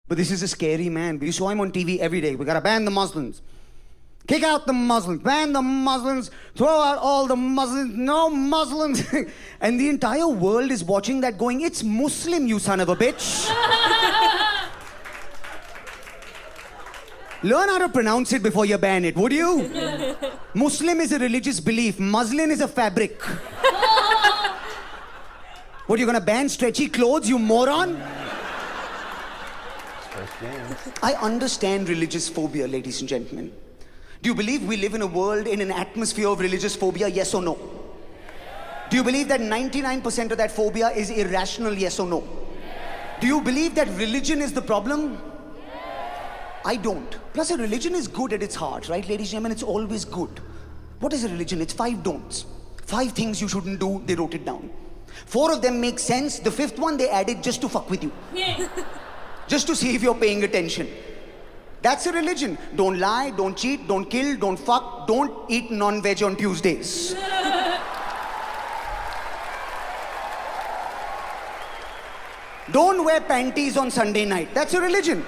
But this is a scary man. We saw him on TV every day. We gotta ban the Muslims. Kick out the Muslims, ban the Muslims, throw out all the Muslims, no Muslims. And the entire world is watching that going, it's Muslim, you son of a bitch. Learn how to pronounce it before you ban it, would you? Muslim is a religious belief. Muslin is a fabric. What, you're gonna ban stretchy clothes, you moron? I understand religious phobia, ladies and gentlemen. Do you believe we live in a world in an atmosphere of religious phobia, yes or no? Do you believe that 99% of that phobia is irrational, yes or no? Do you believe that religion is the problem? I don't. Plus, a religion is good at its heart, right, ladies and gentlemen? It's always good. What is a religion? It's 5 don'ts. 5 things you shouldn't do, they wrote it down. 4 of them make sense. The 5th one, they added just to fuck with you. Just to see if you're paying attention. That's a religion. Don't lie, don't cheat, don't kill, don't fuck, don't eat non-veg on Tuesdays. Don't wear panties on Sunday night. That's a religion.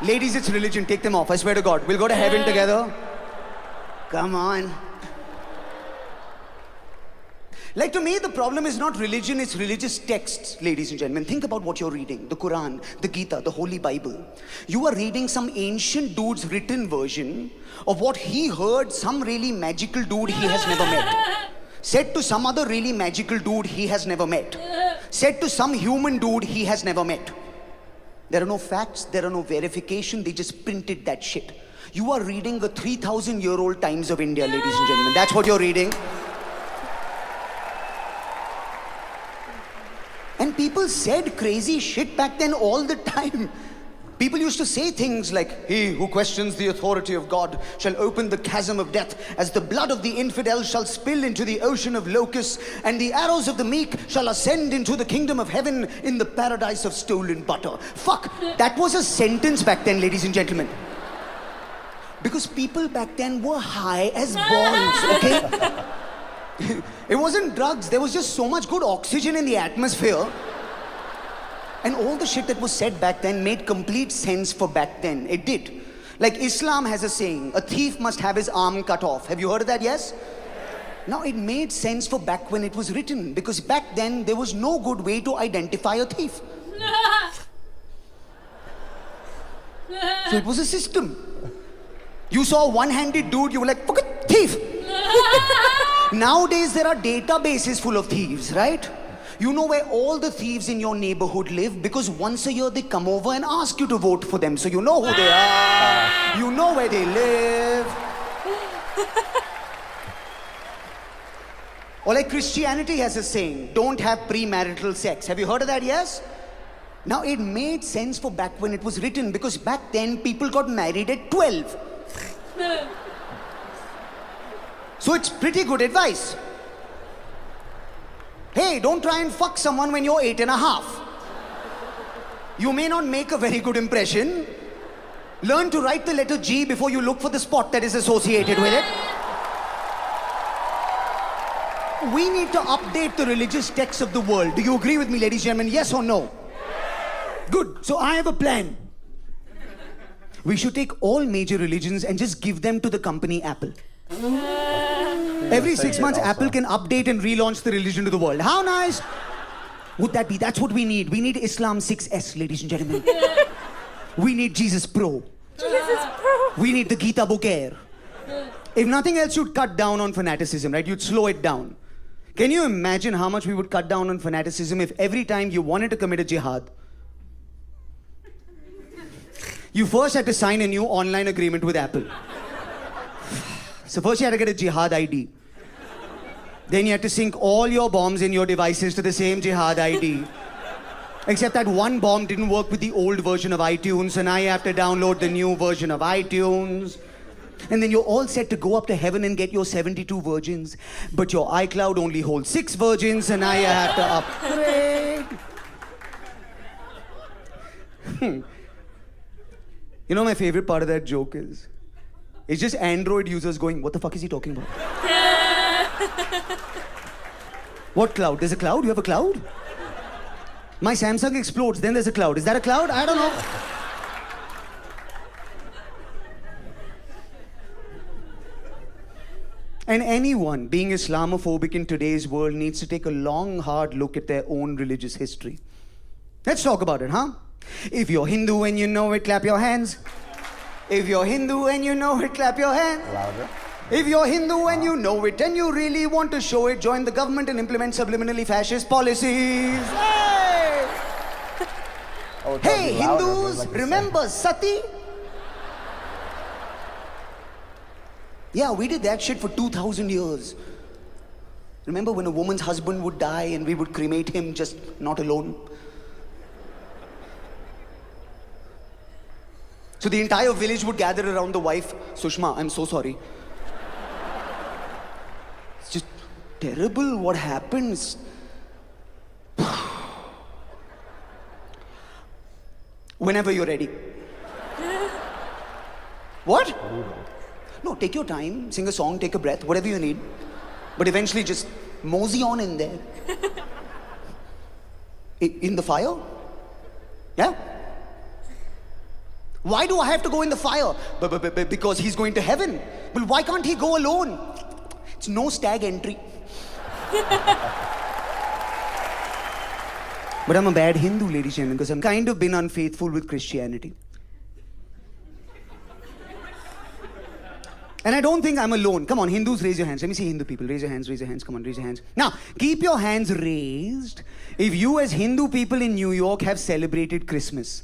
Ladies, it's religion. Take them off. I swear to God. We'll go to heaven together. Come on. Like, to me, the problem is not religion, it's religious texts, ladies and gentlemen. Think about what you're reading. The Quran, the Gita, the Holy Bible. You are reading some ancient dude's written version of what he heard some really magical dude he has never met. Said to some other really magical dude he has never met. Said to some human dude he has never met. There are no facts, there are no verification, they just printed that shit. You are reading the 3,000-year-old Times of India, ladies and gentlemen. That's what you're reading. And people said crazy shit back then all the time. People used to say things like, "He who questions the authority of God shall open the chasm of death, as the blood of the infidel shall spill into the ocean of locusts, and the arrows of the meek shall ascend into the kingdom of heaven in the paradise of stolen butter." Fuck, that was a sentence back then, ladies and gentlemen. Because people back then were high as balls, okay? It wasn't drugs, there was just so much good oxygen in the atmosphere. And all the shit that was said back then made complete sense for back then. It did. Like, Islam has a saying, a thief must have his arm cut off. Have you heard of that, yes? Now, it made sense for back when it was written, because back then there was no good way to identify a thief. So it was a system. You saw a one-handed dude, you were like, fuck it, thief! Nowadays, there are databases full of thieves, right? You know where all the thieves in your neighborhood live, because once a year they come over and ask you to vote for them. So you know who they are, you know where they live. Or like Christianity has a saying, don't have premarital sex. Have you heard of that, yes? Now, it made sense for back when it was written, because back then people got married at 12. So it's pretty good advice. Hey, don't try and fuck someone when you're 8.5. You may not make a very good impression. Learn to write the letter G before you look for the spot that is associated with it. We need to update the religious texts of the world. Do you agree with me, ladies and gentlemen? Yes or no? Good. So I have a plan. We should take all major religions and just give them to the company Apple. Every 6 months, Apple can update and relaunch the religion to the world. How nice would that be? That's what we need. We need Islam 6S, ladies and gentlemen. We need Jesus Pro. Jesus Pro. We need the Gita Book Air. If nothing else, you'd cut down on fanaticism, right? You'd slow it down. Can you imagine how much we would cut down on fanaticism if every time you wanted to commit a jihad, you first had to sign a new online agreement with Apple? So first you had to get a jihad ID. Then you had to sync all your bombs in your devices to the same jihad ID. Except that one bomb didn't work with the old version of iTunes, so now you have to download the new version of iTunes. And then you're all set to go up to heaven and get your 72 virgins. But your iCloud only holds 6 virgins, and now you have to upgrade. You know, my favorite part of that joke is, it's just Android users going, what the fuck is he talking about? What cloud? There's a cloud? You have a cloud? My Samsung explodes, then there's a cloud. Is that a cloud? I don't know. And anyone being Islamophobic in today's world needs to take a long, hard look at their own religious history. Let's talk about it, huh? If you're Hindu and you know it, clap your hands. If you're Hindu and you know it, clap your hands. Louder. If you're Hindu and you know it and you really want to show it, join the government and implement subliminally fascist policies. Hey! Oh, Hey, louder, Hindus, like remember Sati? Yeah, we did that shit for 2,000 years. Remember when a woman's husband would die and we would cremate him, just not alone? So the entire village would gather around the wife. Sushma, I'm so sorry. It's just terrible what happens. Whenever you're ready. What? No, take your time, sing a song, take a breath, whatever you need. But eventually just mosey on in there. In the fire? Yeah? Why do I have to go in the fire? Because he's going to heaven. Well, why can't he go alone? It's no stag entry. But I'm a bad Hindu, ladies and gentlemen, because I've kind of been unfaithful with Christianity. And I don't think I'm alone. Come on, Hindus, raise your hands. Let me see Hindu people. Raise your hands, raise your hands. Come on, raise your hands. Now, keep your hands raised if you as Hindu people in New York have celebrated Christmas.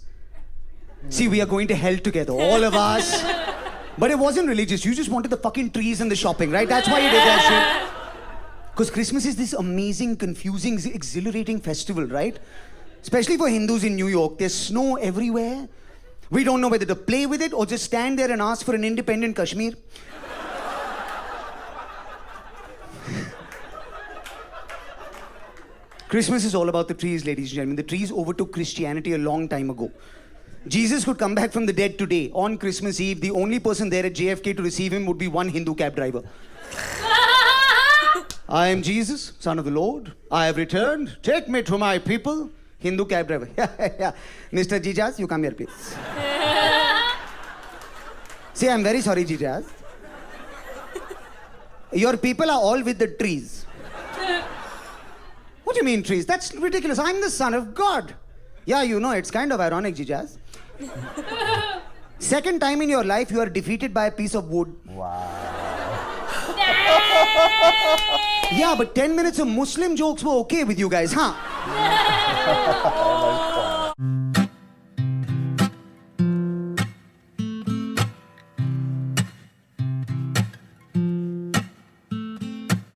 See, we are going to hell together, all of us. But it wasn't religious. You just wanted the fucking trees and the shopping, right? That's why you did that shit. Because Christmas is this amazing, confusing, exhilarating festival, right? Especially for Hindus in New York. There's snow everywhere. We don't know whether to play with it or just stand there and ask for an independent Kashmir. Christmas is all about the trees, ladies and gentlemen. The trees overtook Christianity a long time ago. Jesus could come back from the dead today. On Christmas Eve, the only person there at JFK to receive him would be one Hindu cab driver. I am Jesus, son of the Lord. I have returned. Take me to my people. Hindu cab driver. Yeah. Mr. Jijas, you come here, please. Say, I'm very sorry, Jijas. Your people are all with the trees. What do you mean, trees? That's ridiculous. I'm the son of God. Yeah, you know, it's kind of ironic, Jijas. Second time in your life, you are defeated by a piece of wood. Wow. Yeah, but 10 minutes of Muslim jokes were okay with you guys, huh?